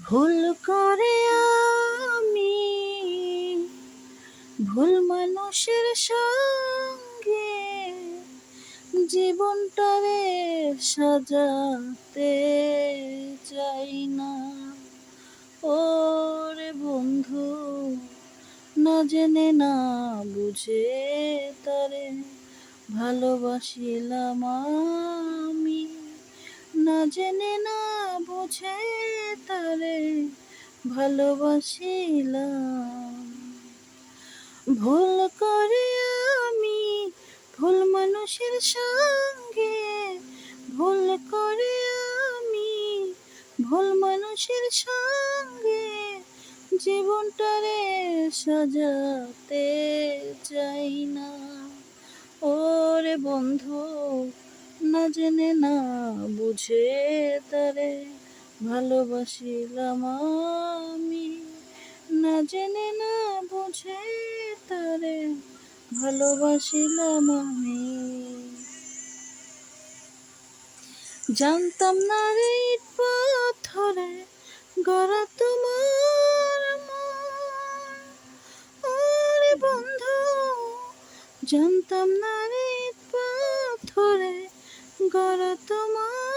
ভুল করে আমি ভুল মানুষের সঙ্গে জীবনটারে সাজাতে চাই না। ওরে বন্ধু, না জেনে না বুঝে তারে ভালোবাসিলাম আমি, না জেনে না বুঝে তারে ভালোবাসিলাম। ভুল করে আমি ভুল মানুষের সঙ্গে, ভুল করে আমি ভুল মানুষের সঙ্গে জীবনটারে সাজাতে চাই না। ওরে বন্ধু, না জেনে না বুঝে তারে ভালোবাসিলাম আমি, না জেনে না বুঝে তারে ভালোবাসিলাম আমি। জানতাম না রে ইট পাথরে গড়া তোমার মন। ওরে বন্ধু, জানতাম না রে ইট পাথরে গড়া তোমার